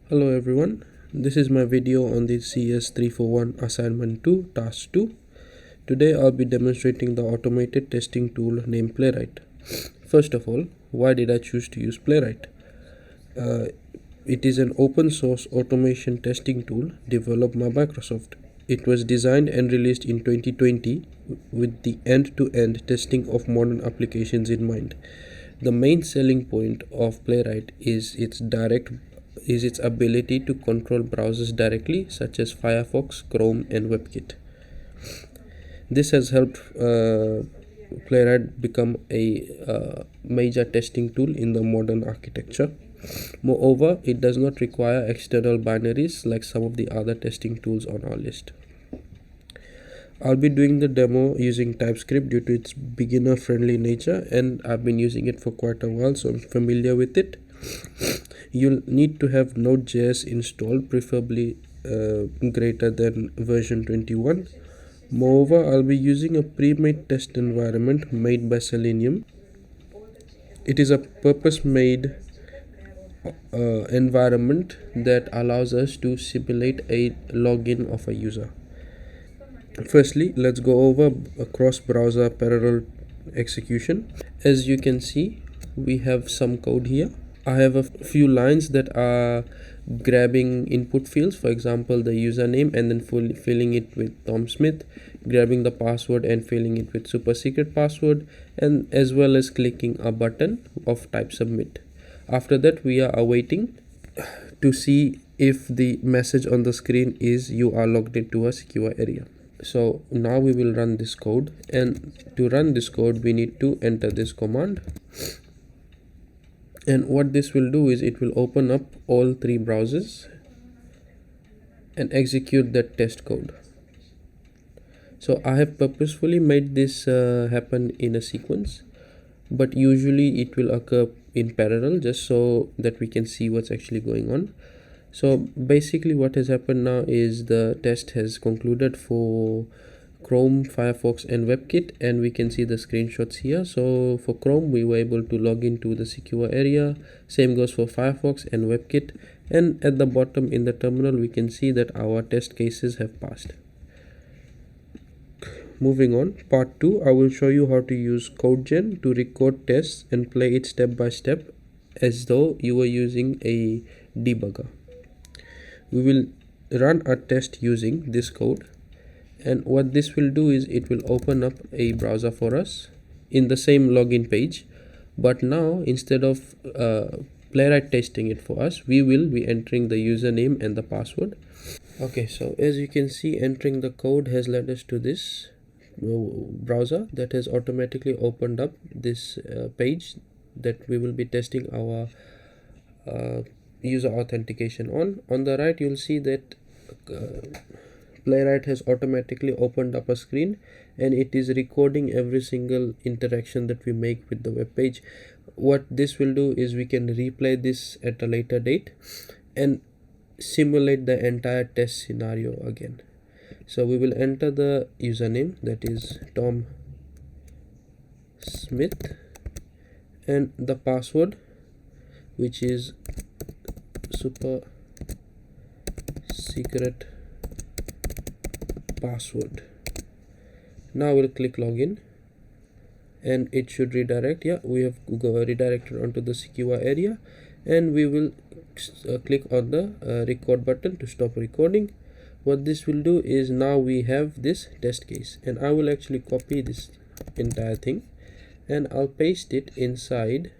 Hello everyone, this is my video on the CS341 assignment 2 task 2. Today I'll be demonstrating the automated testing tool named Playwright. First of all, why did I choose to use Playwright? It is an open source automation testing tool developed by Microsoft. It was designed and released in 2020 with the end-to-end testing of modern applications in mind. The main selling point of Playwright is its ability to control browsers directly, such as Firefox, Chrome, and WebKit. This has helped Playwright become a major testing tool in the modern architecture. Moreover, it does not require external binaries like some of the other testing tools on our list. I'll be doing the demo using TypeScript due to its beginner-friendly nature, and I've been using it for quite a while, so I'm familiar with it. You'll need to have Node.js installed, preferably greater than version 21. Moreover, I'll be using a pre-made test environment made by Selenium. It is a purpose-made environment that allows us to simulate a login of a user. Firstly, let's go over a cross-browser parallel execution. As you can see, we have some code here. I have a few lines that are grabbing input fields, for example the username, and then filling it with Tom Smith, grabbing the password and filling it with super secret password, and as well as clicking a button of type submit. After that, we are awaiting to see if the message on the screen is you are logged into a secure area. So now we will run this code, and to run this code we need to enter this command. And what this will do is it will open up all three browsers and execute that test code. So I have purposefully made this happen in a sequence, but usually it will occur in parallel just so that we can see what's actually going on. So basically what has happened now is the test has concluded for Chrome, Firefox, and WebKit, and we can see the screenshots here. So for Chrome, we were able to log into the secure area. Same goes for Firefox and WebKit, and at the bottom in the terminal we can see that our test cases have passed. Moving on, part 2, I will show you how to use CodeGen to record tests and play it step by step as though you were using a debugger. We will run a test using this code, and what this will do is it will open up a browser for us in the same login page, but now instead of Playwright testing it for us, we will be entering the username and the password. Okay, so as you can see, entering the code has led us to this browser that has automatically opened up this page that we will be testing our user authentication on. On the right, you'll see that Playwright has automatically opened up a screen, and it is recording every single interaction that we make with the web page. What this will do is we can replay this at a later date and simulate the entire test scenario again. So we will enter the username, that is Tom Smith, and the password, which is super secret password. Now we'll click login, and it should redirect. Yeah, we have redirected onto the secure area, and we will click on the record button to stop recording. What this will do is now we have this test case, and I will actually copy this entire thing and I'll paste it inside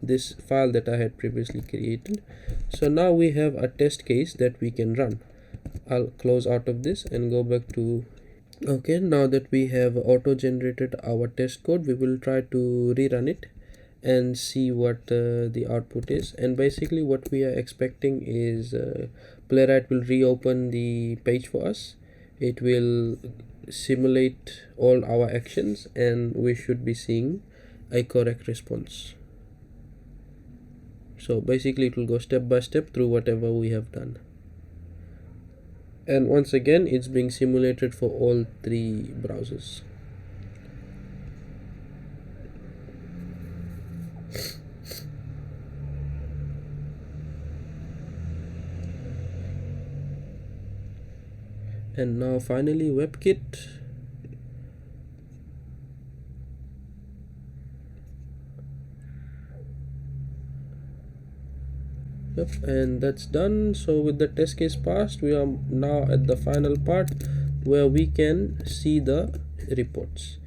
this file that I had previously created. So now we have a test case that we can run. I'll close out of this and go back to okay. Now that we have auto generated our test code, we will try to rerun it and see what the output is. And basically what we are expecting is Playwright will reopen the page for us. It will simulate all our actions, and we should be seeing a correct response. So basically it will go step by step through whatever we have done, and once again it's being simulated for all three browsers. And now finally WebKit. Yep, and that's done. So with the test case passed, we are now at the final part where we can see the reports,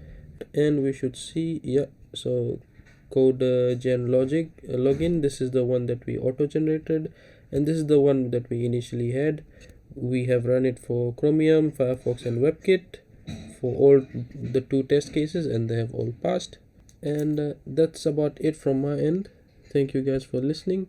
and we should see, yeah, so code gen logic login, this is the one that we auto generated, and this is the one that we initially had. We have run it for Chromium, Firefox, and WebKit for all the 2 test cases, and they have all passed. And that's about it from my end. Thank you guys for listening.